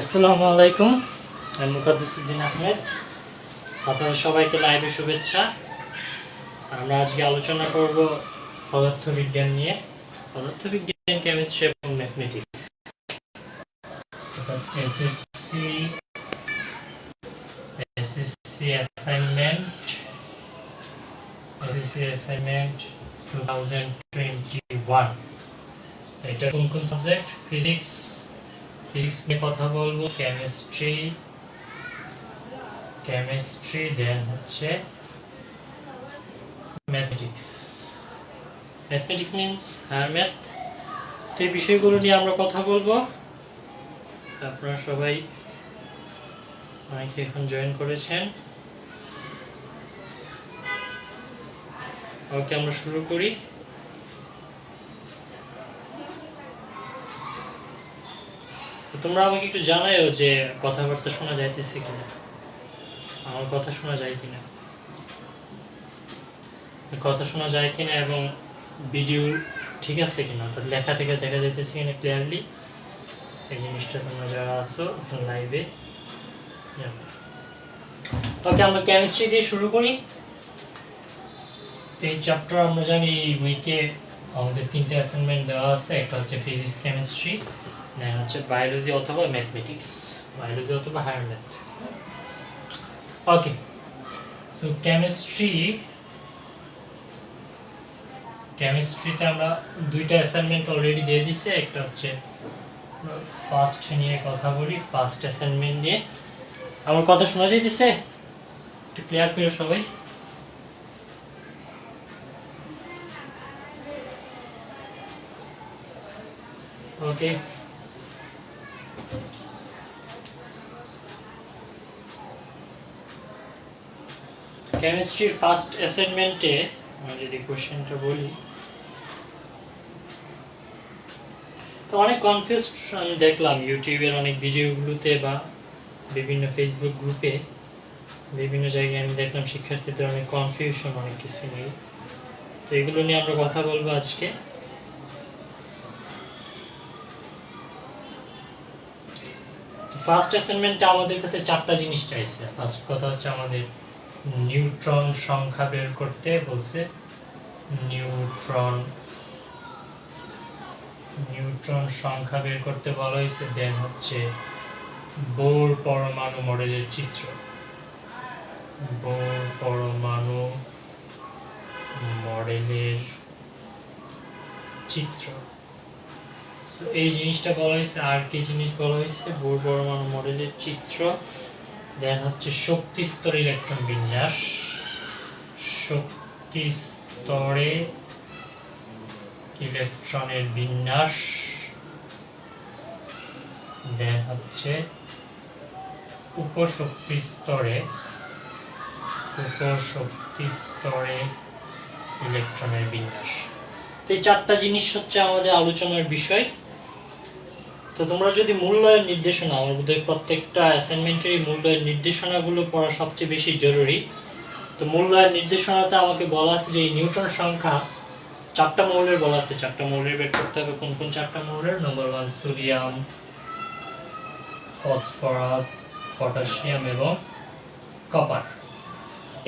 আসসালামু আলাইকুম, আমি মুকাদ্দিসউদ্দিন আহমেদ। আপনাদের সবাইকে লাইভে শুভেচ্ছা। আমরা আজকে আলোচনা করব পদার্থবিজ্ঞান নিয়ে। পদার্থবিজ্ঞান, কেমিস্ট্রি এবং ম্যাথমেটিক্স। SSC assignment 2021। এটা কোন কোন সাবজেক্ট? ফিজিক্স নিয়ে কথা বলবো, কেমিস্ট্রি দেন হচ্ছে ম্যাথমেটিক্স মিনস হায়ার ম্যাথ। তো এই বিষয়গুলো নিয়ে আমরা কথা বলবো। আপনারা সবাই অনেকে এখন জয়েন করেছেন। ওকে, আমরা শুরু করি। তোমরা আমাকে একটু জানাও যে কথাবার্তা শোনা যাইতেছে কিনা, আমার কথা শোনা যায় কিনা, এবং ভিডিও ঠিক আছে কিনা, অর্থাৎ লেখা থেকে দেখা যাইতেছে কিনা ক্লিয়ারলি। এই জিনিসটা তোমরা যারা আছো এখন লাইভে। ওকে, আমরা কেমিস্ট্রি দিয়ে শুরু করি। এই চ্যাপ্টার আমরা জানি এই উইকে আমাদের 3টে অ্যাসাইনমেন্ট দেওয়া আছে। একটা হচ্ছে ফিজিক্স, কেমিস্ট্রি, দেন হচ্ছে বায়োলজি অথবা ম্যাথমেটিক্স, বায়োলজি অথবা হায়ার ম্যাথ। ওকে, সো কেমিস্ট্রিতে আমরা 2টা অ্যাসাইনমেন্ট অলরেডি দিয়ে দিছে। একটা হচ্ছে ফার্স্ট নিয়ে কথা বলি, ফার্স্ট অ্যাসাইনমেন্ট নিয়ে। আমার কথা শোনা যাইতেছে? একটু ক্লিয়ার করে সবাই। ওকে, কেমিস্ট্রির ফার্স্ট অ্যাসাইনমেন্টে আমি যদি কোশ্চেনটা বলি, তো অনেক কনফিউজ আমি দেখলাম ইউটিউবের অনেক ভিডিওগুলোতে বা বিভিন্ন ফেসবুক গ্রুপে, বিভিন্ন জায়গায় আমি দেখলাম শিক্ষার্থীদের অনেক কনফিউশন অনেক কিছু নিয়ে। তো এগুলো নিয়ে আমরা কথা বলবো আজকে। ফার্স্ট অ্যাসাইনমেন্টে আমাদের কাছে 4টা জিনিস চাইছে। ফার্স্ট কথা হচ্ছে আমাদের নিউট্রন সংখ্যা বের করতে বলছে। নিউট্রন সংখ্যা বের করতে বলা হয়েছে। দেন হচ্ছে বোর পরমাণু মডেলের চিত্র। এই জিনিসটা বলা হয়েছে। আর কি জিনিস বলা হয়েছে? বোর পরমাণু মডেলের চিত্র। দেন হচ্ছে শক্তি স্তরে ইলেকট্রন বিন্যাস। শক্তি স্তরে ইলেকট্রনের বিন্যাস। দেন হচ্ছে উপশক্তি স্তরে ইলেকট্রনের বিন্যাস। এই 4টা জিনিস হচ্ছে আমাদের আলোচনার বিষয়। তো তোমরা যদি মূল্যায়ন নির্দেশনা, আমার বোধহয় প্রত্যেকটা অ্যাসাইনমেন্টের মূল্যায়ন নির্দেশনাগুলো পড়া সবচেয়ে বেশি জরুরি। তো মূল্যায়ন নির্দেশনাতে আমাকে বলা আছে যে এই নিউটন সংখ্যা 4টা মৌলের বলা আছে। 4টা মৌলের বের করতে হবে। কোন কোন 4টা মৌলের? নাম্বার 1 সোডিয়াম, ফসফরাস, পটাশিয়াম এবং কপার।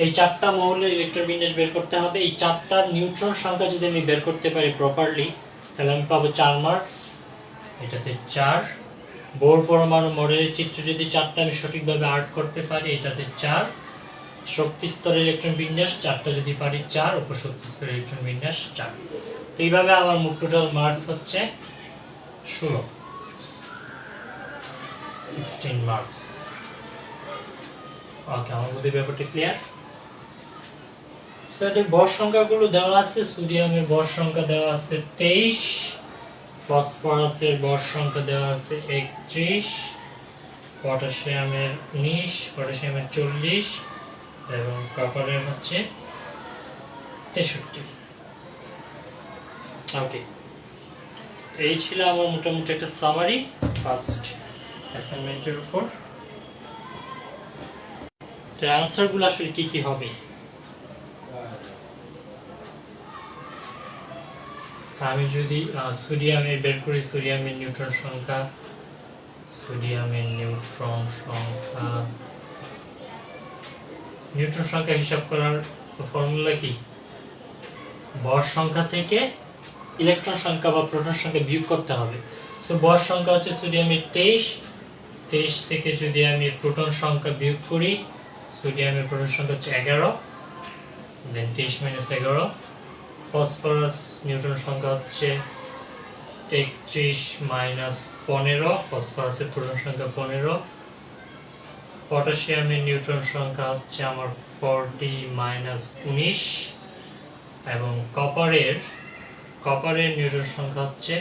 এই 4টা মৌলের ইলেকট্রন বিন্যাস বের করতে হবে। এই 4টার নিউট্রন সংখ্যা যদি আমি বের করতে পারি প্রপারলি, তাহলে আমি পাবো 4 মার্কস। এটাতে 4। বোর পরমাণু মডেলের চিত্র যদি 4টা আমি সঠিকভাবে আর্ট করতে পারি, এটাতে 4। শক্তি স্তরের ইলেকট্রন বিন্যাস 4টা যদি পারি 4। উপশক্তি স্তরের ইলেকট্রন বিন্যাস 4। তো এইভাবে আমার মোট টোটাল মার্কস হচ্ছে 16 মার্কস। ওকে, আমার মধ্যে ব্যাপারটা ক্লিয়ার। এদের ভর সংখ্যাগুলো দেওয়া আছে। সোডিয়ামের ভর সংখ্যা দেওয়া আছে 23, ফসফরাসের ভর সংখ্যা দেওয়া আছে 31, পটাশিয়ামের 19, পটাশিয়ামের 40 এবং কপারের হচ্ছে 63। ওকে, তো এই ছিল আমার মোটামুটি একটা সামারি ফার্স্ট অ্যাসাইনমেন্টের উপর। তো অ্যান্সারগুলো আসলে কি কি হবে? আমি যদি সোডিয়ামের বের করি, সোডিয়ামের নিউট্রন সংখ্যা সোডিয়ামের নিউট্রন সংখ্যা হিসাব করার ফর্মুলা কি? ভর সংখ্যা থেকে ইলেকট্রন সংখ্যা বা প্রোটন সংখ্যা বিয়োগ করতে হবে। সো ভর সংখ্যা হচ্ছে সোডিয়ামের 23 থেকে যদি আমি প্রোটন সংখ্যা বিয়োগ করি, সোডিয়ামের প্রোটন সংখ্যা হচ্ছে 11, দেন 23 - 11। ফসফরাস নিউট্রন সংখ্যা হচ্ছে 31 - 15, ফসফরাসের প্রোটন সংখ্যা 15। পটাশিয়ামের নিউট্রন সংখ্যা হচ্ছে আমার 40 - 19, এবং কপারের নিউট্রন সংখ্যা হচ্ছে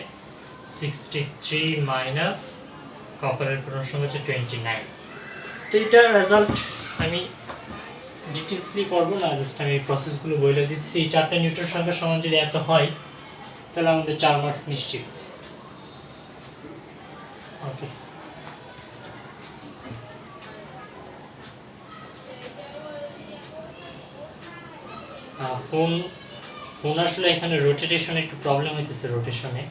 63 - কপারের প্রোটন সংখ্যা হচ্ছে 29। তো এটা রেজাল্ট আমি ডিটেইলসলি করবো না, জাস্ট আমি প্রসেসগুলো বলে দিতেছি। এই 4টা নিউট্রন সংখ্যা সমান যদি এত হয় তাহলে আমাদের 4 মার্কস নিশ্চিত। ওকে, ফোন আসলে এখানে রোটেশনে একটু প্রবলেম হইতেছে, রোটেশনে।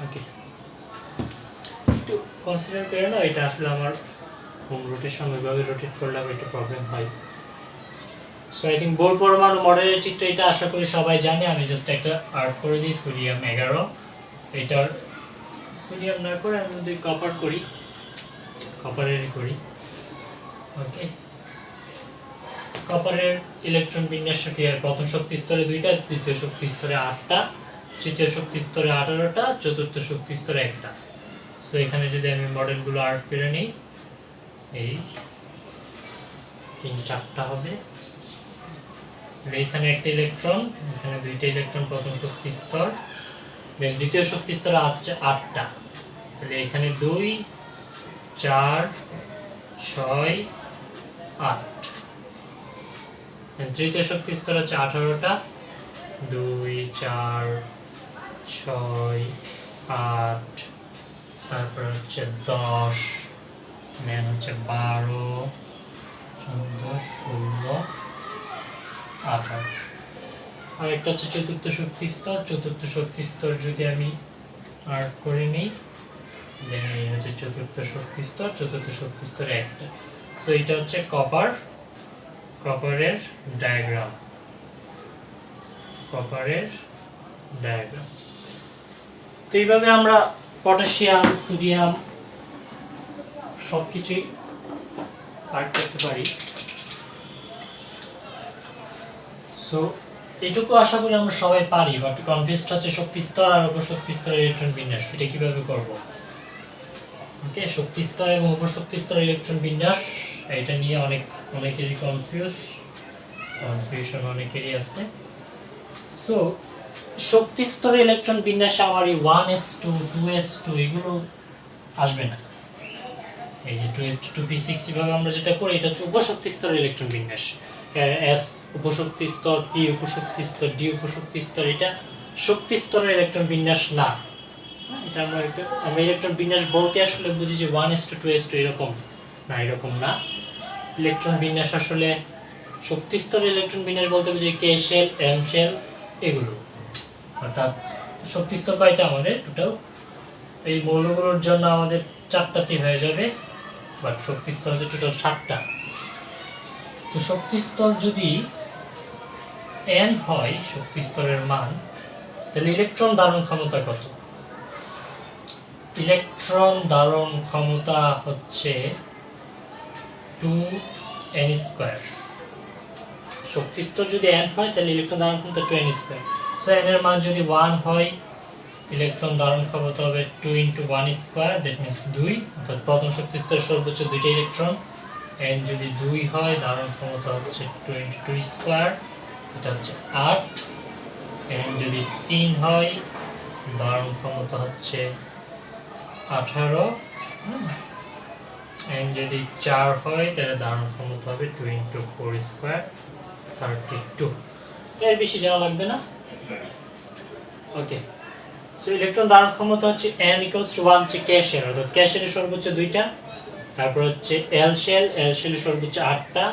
ওকে, একটু কনসিডার করে না, এটা আসলে আমার ফোন রোটেশন ওইভাবে রোটেট করলে একটু প্রবলেম হয়। সো আই থিঙ্ক বোর পরমাণু মডেলের চিত্র এটা আশা করি সবাই জানে। আমি জাস্ট একটা আর্ট করে দিই, সোডিয়াম 11, এটার সোডিয়াম না করে আমি যদি কপার করি, কপারের করি। ওকে, কপারের ইলেকট্রন বিন্যাস কি? প্রথম শক্তি স্তরে 2টা, তৃতীয় শক্তি স্তরে 8টা, তৃতীয় শক্তি স্তরে 18টা, চতুর্থ শক্তি স্তরে 1টা। সো এখানে যদি আমি মডেলগুলো আর্ট করে নিই, এই 3-4টা হবে। এখানে একটা ইলেকট্রন, এখানে 2টা ইলেকট্রন প্রথম শক্তি স্তর, দ্বিতীয় শক্তি স্তরে 8টা। তাহলে এখানে 2, 4, 6, 8। তৃতীয় শক্তি স্তর হচ্ছে 18টা, 2, 4, 6, 8, তারপর হচ্ছে 10, দেন হচ্ছে 12, 14, 16, 18। আর একটা হচ্ছে চতুর্থ শক্তি স্তর। চতুর্থ শক্তি স্তর যদি আমি আর্ট করে নিই, দেন এই হচ্ছে চতুর্থ শক্তি স্তর, চতুর্থ শক্তি স্তরে 1টা। সো এটা হচ্ছে কপারের ডায়াগ্রাম, তো এইভাবে আমরা পটাশিয়াম, সোডিয়াম সবকিছুই আর্ট করতে পারি। সো এটুকু আশা করি আমরা সবাই পারি, বাট কনফিউজড হচ্ছে শক্তি স্তর আর উপশক্তি স্তরের ইলেকট্রন বিন্যাস, এটা কিভাবে করব। ওকে, শক্তি স্তর এবং উপশক্তি স্তরের ইলেকট্রন বিন্যাস, এটা নিয়ে অনেকেরই কনফিউশন অনেকেরই আছে। সো শক্তি স্তরের ইলেকট্রন বিন্যাসে আমার এই 1s2, 2s2 এগুলো আসবে না। এই যে 2s2, 2p6 এভাবে আমরা যেটা করি, এটা হচ্ছে উপশক্তি স্তরের ইলেকট্রন বিন্যাস। s উপশক্তি স্তর, p উপশক্তি স্তর, d উপশক্তি স্তর, এটা শক্তি স্তরের ইলেকট্রন বিন্যাস না। এটা আমরা ইলেকট্রন বিন্যাস বলতে আসলে বুঝি যে 1s2, 2s2 এরকম না। ইলেকট্রন বিন্যাস আসলে শক্তি স্তরের ইলেকট্রন বিন্যাস বলতে বুঝি k শেল, m শেল এগুলো। অর্থাৎ শক্তি স্তর কয়টা আমাদের টোটাল? এই মৌলগুলোর জন্য আমাদের 4টাতে হয়ে যাবে, বাট শক্তি স্তর হচ্ছে টোটাল 7টা। তো শক্তি স্তর যদি n হয় শক্তি স্তরের মান, তাহলে ইলেকট্রন ধারণ ক্ষমতা কত? ইলেকট্রন ধারণ ক্ষমতা হচ্ছে 2n²। শক্তি স্তর যদি n হয় তাহলে ইলেকট্রন ধারণ ক্ষমতা 2n²। সো n এর মান যদি 1 হয়, ইলেকট্রন ধারণ ক্ষমতা হবে 2 × 1², দ্যাট মিন্স 2। অর্থাৎ প্রথম শক্তি স্তরে সর্বোচ্চ 2টা ইলেকট্রন। n যদি 2 হয়, ধারণ ক্ষমতা হচ্ছে 2 × 2², এটা হচ্ছে 8। n যদি 3 হয়, ধারণ ক্ষমতা হচ্ছে 18। n যদি 4 হয়, তাহলে ধারণ ক্ষমতা হবে 2 × 4², 32। এর বেশি যাওয়া লাগবে না। ওকে, সো ইলেকট্রন ধারণ ক্ষমতা হচ্ছে n = 1 হচ্ছে k শেল, অর্থাৎ k শেলের সর্বোচ্চ 2টা, তারপর হচ্ছে l শেলের সর্বোচ্চ 8টা,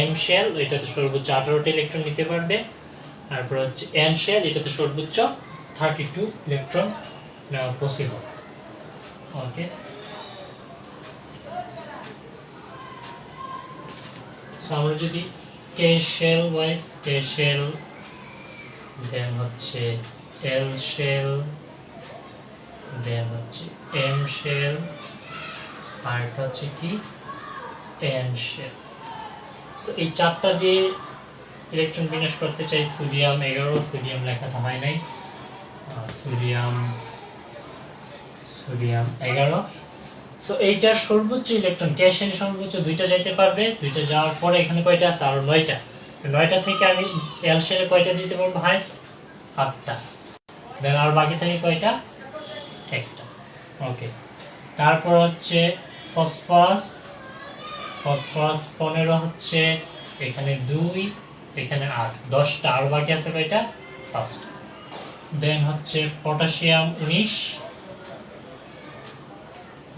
m শেল এটাতে সর্বোচ্চ 18টা ইলেকট্রন নিতে পারবে, তারপর হচ্ছে এন শেল, এটাতে সর্বোচ্চ 32 ইলেকট্রন নেওয়া পসিবল। ওকে, সো আমরা যদি কে শেল ওয়াইজ, কে শেল, দেন হচ্ছে এল শেল, দেন হচ্ছে এম শেল, আর এটা হচ্ছে কি এন শেল। সো এই চারটা দিয়ে ইলেকট্রন বিন্যাস করতে চাই। সোডিয়াম 11, সোডিয়াম লেখাটা হয় নাই, সোডিয়াম 11। সো এইটার সর্বোচ্চ ইলেকট্রন ক্যাশের সর্বোচ্চ 2টা যাইতে পারবে, 2টা যাওয়ার পরে এখানে কয়টা আছে, আরো 9টা। 9টা থেকে আমি এল শেলে কয়টা দিতে পারবো, হাইস্ট 8টা। দেন আর বাকি থাকে কয়টা, 1টা। ওকে, তারপর হচ্ছে ফসফরাস, ফসফরাস 15 হচ্ছে, এখানে 2, এখানে 8, 10টা। আর বাকি আছে কয়টা, 5টা। দেন হচ্ছে পটাশিয়াম 19,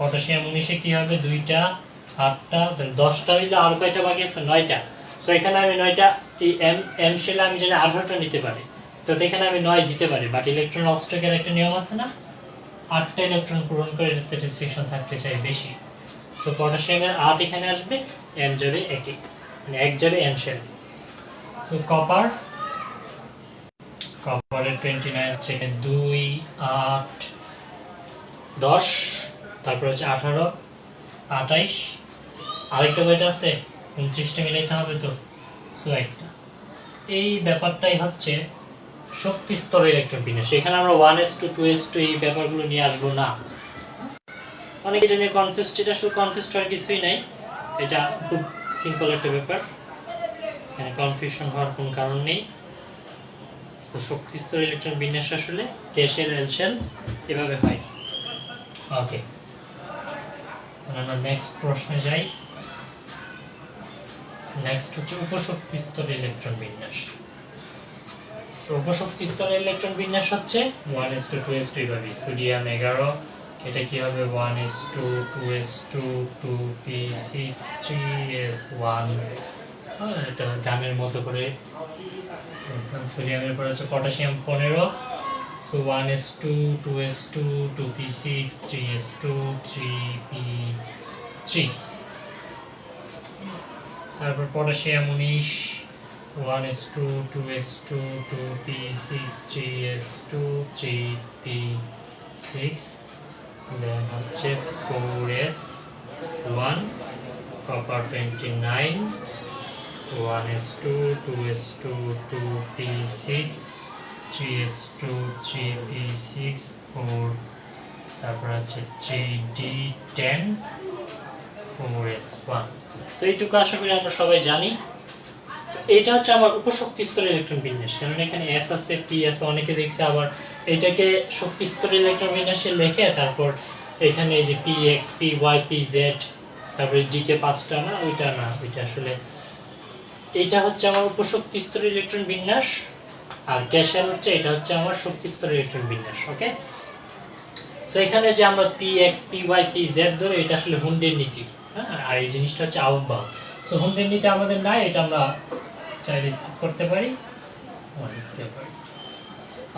পটাশিয়াম 19-এ কি হবে, 2টা, 8টা, দেন 10টা হইলে আর কয়টা বাকি আছে, 9টা। সো এখানে আমি 9টা, এই এম শেলে আমি জানি 18টা নিতে পারি, তো এখানে আমি 9 দিতে পারি। বাট ইলেকট্রন অস্ট্রকের একটা নিয়ম আছে না, 8টা ইলেকট্রন পূরণ করে স্যাটিসফ্যাকশন থাকতে চাই বেশি। সো পটাশিয়ামের 8 এখানে আসবে, এম যাবে 1, মানে 1 যাবে এন শেল। সো কপার, কপারের 29 হচ্ছে 2, 8, 10, তারপর হচ্ছে 18, 28, আরেকটা কয়টা আছে, 29টা মিলাইতে হবে তো, সো একটা। এই ব্যাপারটাই হচ্ছে শক্তি স্তরের ইলেকট্রন বিন্যাস। এখানে আমরা 1s2 2s2 এই ব্যাপারগুলো নিয়ে আসবো না। অনেকে এটা নিয়ে কনফিউজড, এটা আসলে কনফিউজড হওয়ার কিছুই নাই, এটা খুব সিম্পল একটা ব্যাপার, এখানে কনফিউশন হওয়ার কোনো কারণ নেই। তো শক্তি স্তরের ইলেকট্রন বিন্যাস আসলে কে শেল, এল শেল এভাবে হয়। ওকে, আমরা নেক্সট প্রশ্নে যাই। নেক্সট হচ্ছে উপশক্তি স্তরের ইলেকট্রন বিন্যাস। সো উপশক্তি স্তরের ইলেকট্রন বিন্যাস হচ্ছে 1s2 2s2 এভাবে। সোডিয়াম 11, এটা কি হবে 1s2 2s2 2p6 3s1, এটা গানের মতো করে। সোডিয়ামের পর হচ্ছে potassium 15, so 1s2 2s2 2p6 3s2 3p3। তারপর potassium 19, 1s2 2s2 2p6 3s2 3p6, দেন হচ্ছে 4s1, copper 29, 1s2 2s2 2p6 3s2 3p6 4, তারপর হচ্ছে 3d10 4s1। সো এইটুকু আশা করি আমরা সবাই জানি। এটা হচ্ছে আমার উপশক্তি স্তরের ইলেকট্রন বিন্যাস, কারণ এখানে এস আছে, পি আছে, অনেকে দেখছে আবার এটাকে শক্তি স্তরের ইলেকট্রন বিন্যাসে লিখে তারপর এখানে এই যে P X P Y P Z, তারপরে জিকে 5টা না, ওইটা না, ওইটা আসলে এটা হচ্ছে আমার উপশক্তি স্তরের ইলেকট্রন বিন্যাস, আর ক্যাশেল হচ্ছে, এটা হচ্ছে আমার শক্তি স্তরের ইলেকট্রন বিন্যাস। ওকে, সো এখানে যে আমরা P X P Y P Z ধরে, এটা আসলে হুন্ডের নীতি, হ্যাঁ, আর এই জিনিসটা হচ্ছে আউটবাউ। সো হুন্ডের নীতি আমাদের নাই, এটা আমরা চাইলে স্কিপ করতে পারি।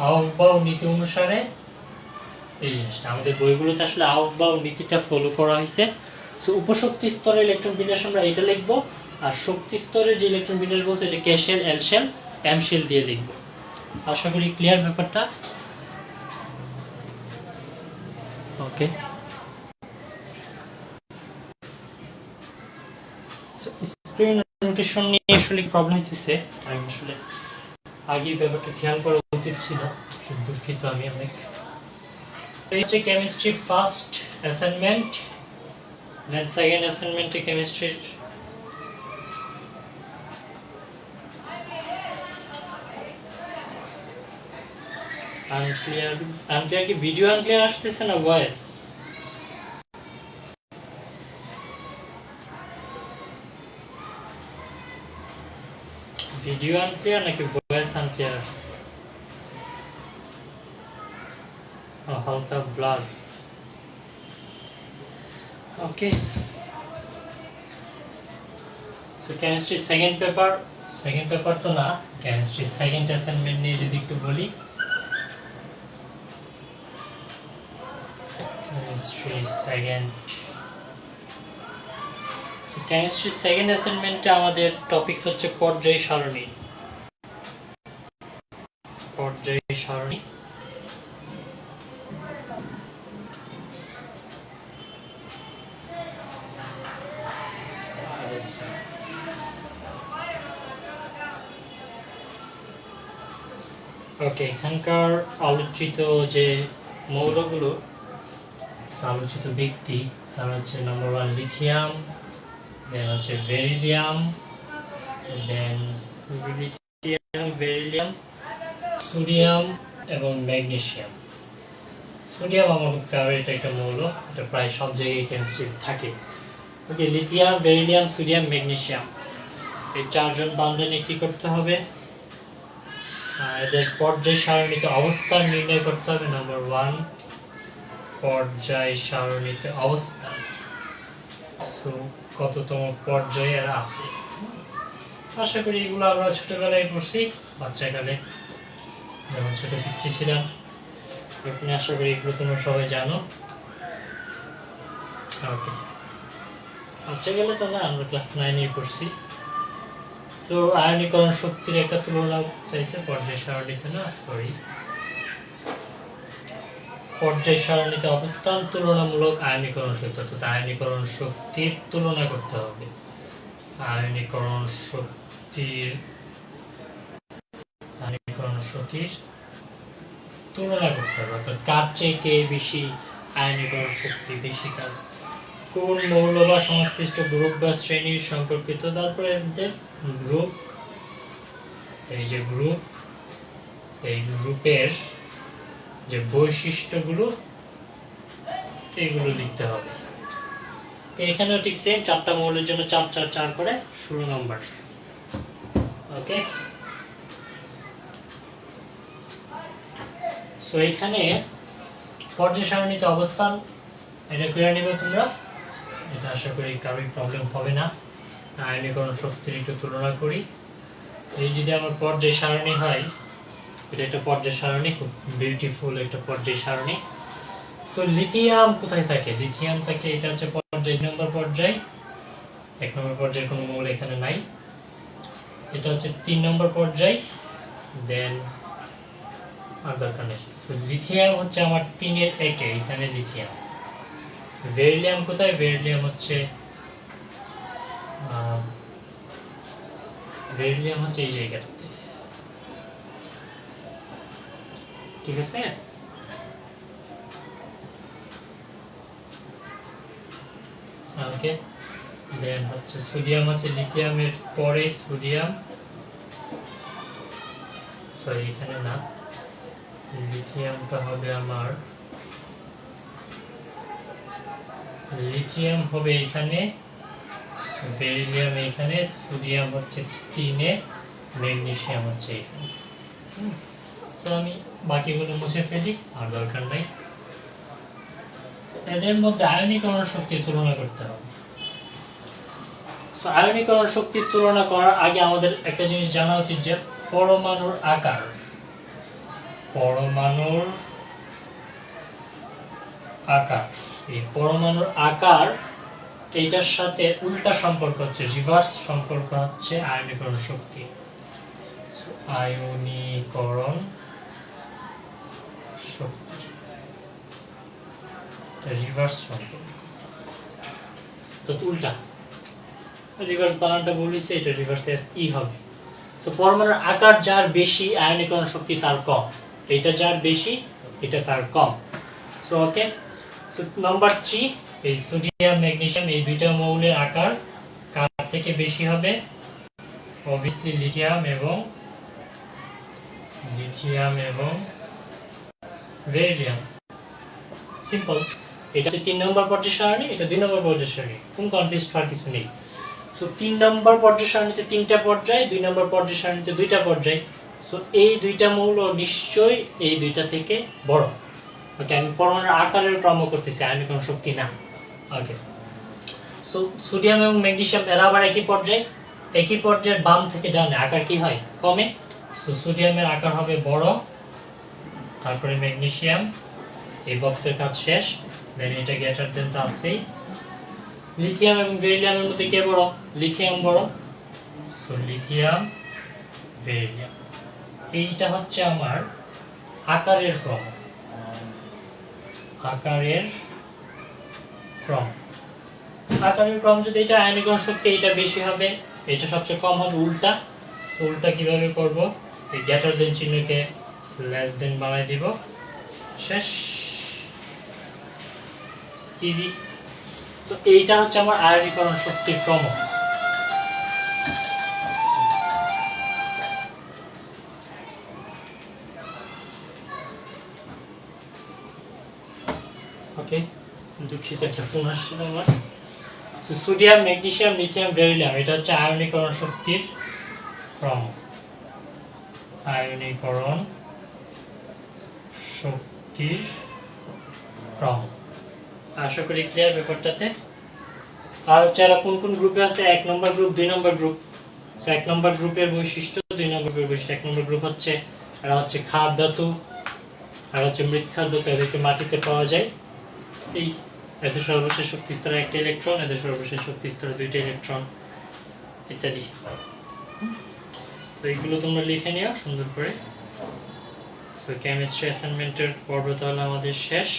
আউটবাউ নীতি অনুসারে এই জিনিসটা আমাদের বইগুলোতে আসলে আউটবাউ নীতিটা ফলো করা হয়েছে। সো উপশক্তি স্তরের ইলেকট্রন বিন্যাস আমরা এটা লিখবো, আর শক্তি স্তরের যে ইলেকট্রন বিন্যাস বলছে এটা কে শেল, এল শেল, এম শেল দিয়ে লিখবো। আশা করি ক্লিয়ার ব্যাপারটা। ওকে, স্ক্রিন রোটেশন নিয়ে আসলে প্রবলেম হইতেছে, আমি আসলে আগে ব্যাপারটা খেয়াল করা উচিত ছিল, দুঃখিত আমি অনেক। এই হচ্ছে chemistry first assignment, then second অ্যাসাইনমেন্টে কেমিস্ট্রি আনক্লিয়ার। আনক্লিয়ার কি ভিডিও আনক্লিয়ার আসতেছে না ভয়েস? ভিডিও আনক্লিয়ার নাকি ভয়েস আনক্লিয়ার আসছে? হালকা blur. Okay, so chemistry second paper, second paper তো না, কেমিস্ট্রি সেকেন্ড অ্যাসাইনমেন্ট নিয়ে যদি একটু বলি। কেমিস্ট্রি সেকেন্ড অ্যাসাইনমেন্টে আমাদের টপিকস হচ্ছে পর্যায় সারণী। ওকে, এখানকার আলোচিত যে মৌলগুলো, আলোচিত ব্যক্তি, তার হচ্ছে নাম্বার 1 লিথিয়াম, দেন হচ্ছে বেরিলিয়াম, দেন সোডিয়াম এবং ম্যাগনেসিয়াম। সোডিয়াম আমার খুব ফেভারিট একটা মৌল, এটা প্রায় সব জায়গায় কেমিস্ট্রিতে থাকে। ওকে, লিথিয়াম, বেরিলিয়াম, সোডিয়াম, ম্যাগনেসিয়াম, এই চারজন বন্ধনে কি করতে হবে? এদের পর্যায় সারণীতে অবস্থান নির্ণয় করতে হবে। নাম্বার 1 পর্যায় সারণীতে অবস্থান, সো কততম পর্যায়ে এরা আছে। আশা করি এগুলো আমরা ছোটবেলায় পড়ছি, বাচ্চাকালে যখন ছোট পিচ্ছি ছিলাম, তখন আশা করি এগুলো তোমরা সবাই জানো। ওকে, বাচ্চাকালে তো না, আমরা ক্লাস 9-এ পড়ছি। সো আয়নীকরণ শক্তির একটা তুলনা চাইছে পর্যায় সারণীতে, না সরি, পর্যায় সারণীতে অবস্থান তুলনামূলক আয়নীকরণ শক্তি, অর্থাৎ আয়নীকরণ শক্তির তুলনা করতে হবে। আয়নীকরণ শক্তির তুলনা করতে হবে, অর্থাৎ কার চেয়ে কে বেশি আয়নীকরণ শক্তি বেশি, কার কোন মৌল বা সংশ্লিষ্ট গ্রুপ বা শ্রেণীর সম্পর্কিত। তারপরে গ্রুপ, এই যে গ্রুপ, এই গ্রুপের যে বৈশিষ্ট্যগুলো এইগুলো লিখতে হবে। এখানেও ঠিক সেম, 4টা মৌলের জন্য 4 4 4 করে 16 নম্বর। ওকে, সো এখানে পর্যায় সারণীতে অবস্থান, এটা করে নিবে তোমরা, এটা আশা করি কারোর প্রবলেম হবে না। আয়নীকরণ শক্তির একটু তুলনা করি। এই যদি আমার পর্যায় সারণী হয়, এটা একটা পর্যায় সারণী, খুব বিউটিফুল একটা পর্যায় সারণী। সো লিথিয়াম কোথায় থাকে? লিথিয়াম থাকে, এটা হচ্ছে পর্যায় 2 নম্বর পর্যায়, 1 নম্বর পর্যায়ে কোনো মৌল এখানে নাই। এটা হচ্ছে 3 নম্বর পর্যায়, দেন আর দরকার নেই। সো লিথিয়াম হচ্ছে আমার 3-এর 1-এ, এখানে লিথিয়াম। বেরিলিয়াম কোথায়? বেরিলিয়াম হচ্ছে এই জায়গাটাতে, ঠিক আছে। ওকে, দেন হচ্ছে সোডিয়াম হচ্ছে লিথিয়ামের পরে, সোডিয়াম, সরি এখানে না, লিথিয়ামটা হবে আমার, লিথিয়াম হবে এখানে, বেরিলিয়াম এখানে, সোডিয়াম হচ্ছে 3-এ, ম্যাগনেসিয়াম হচ্ছে এখানে। তো আমি বাকিগুলো মুছে ফেলি, আর দরকার নাই। এদের মধ্যে আয়নীকরণ শক্তির তুলনা করতে হবে। সো আয়নীকরণ শক্তির তুলনা করার আগে আমাদের একটা জিনিস জানা উচিত, যে পরমাণুর আকার, এই পরমাণুর আকার, এইটার সাথে উল্টা সম্পর্ক হচ্ছে, রিভার্স সম্পর্ক হচ্ছে আয়নীকরণ শক্তি। আয়নীকরণ শক্তি রিভার্স সম্পর্ক, তো উল্টা, রিভার্স বানানটা বলেছি, এটা রিভার্স ই হবে। তো পরমাণুর আকার যার বেশি, আয়নীকরণ শক্তি তার কম, এটা যার বেশি, এটা তার কম। সো ওকে, সো নাম্বার 3, এই সোডিয়াম ম্যাগনেসিয়াম, এই দুইটা মৌলের আকার কার থেকে বেশি হবে? অবভিয়াসলি লিথিয়াম এবং বেরিলিয়াম। সিম্পল, এটা হচ্ছে 3 নম্বর পর্যায় সারণী, এটা 2 নম্বর পর্যায় সারণী, কোন কনফিউজ হওয়ার কিছু নেই। সো 3 নম্বর পর্যায় সারণীতে 3টা পর্যায়, 2 নম্বর পর্যায় সারণীতে 2টা পর্যায়। সো এই দুইটা মৌল নিশ্চয়ই এই দুইটা থেকে বড়। ওকে, আমি পরমাণুর আকারের ক্রম করতেছি, আয়নীকরণ শক্তি না। ওকে, সো সোডিয়াম এবং ম্যাগনেসিয়াম এরা আবার একই পর্যায়ে, একই পর্যায়ের বাম থেকে ডানে আকার কি হয়, কমে। সো সোডিয়ামের আকার হবে বড়, তারপরে ম্যাগনেসিয়াম, এই বক্সের কাজ শেষ। দেন এটা গ্রেটার দেন তো আছেই। লিথিয়াম এবং বেরিলিয়ামের মধ্যে কে বড়, লিথিয়াম বড়। সো লিথিয়াম, বেরিলিয়াম, এইটা হচ্ছে আমার আকারের ক্রম। আকারের ক্রম, আকারের ক্রম যদি এটা আয়নীকরণ শক্তি এটা বেশি হবে, এটা সবচেয়ে কম হবে উল্টা। সো উল্টা কিভাবে করব, এই গ্রেটার দেন চিহ্নকে লেস দেন বানাই দিব, শেষ, ইজি। সো এইটা হচ্ছে আমার আয়নীকরণ শক্তির ক্রম। ওকে, দুঃখিত একটা ফোন আসছিল আমার। সোডিয়াম, ম্যাগনেসিয়াম, লিথিয়াম, বেরিলিয়াম, এটা হচ্ছে আয়নীকরণ শক্তির ক্রম। আয়নীকরণ শক্তির ক্রম। আশা করি ক্লিয়ার ব্যাপারটাতে। আর হচ্ছে এরা কোন কোন গ্রুপে আছে, 1 নম্বর গ্রুপ, 2 নম্বর গ্রুপ। 1 নম্বর গ্রুপের বৈশিষ্ট্য, 2 নম্বর গ্রুপের বৈশিষ্ট্য। 1 নম্বর গ্রুপ হচ্ছে এরা হচ্ছে ক্ষার ধাতু, আর হচ্ছে মৃৎক্ষার ধাতু, এদেরকে মাটিতে পাওয়া যায়। এই এদের সর্বশেষ শক্তি স্তরে 1টা ইলেকট্রন, এদের সর্বশেষ শক্তি স্তরে 2টা ইলেকট্রন, ইত্যাদি। তো এইগুলো তোমরা লিখে নিও সুন্দর করে। তো কেমিস্ট্রি অ্যাসাইনমেন্টের পর্ব তাহলে আমাদের শেষ।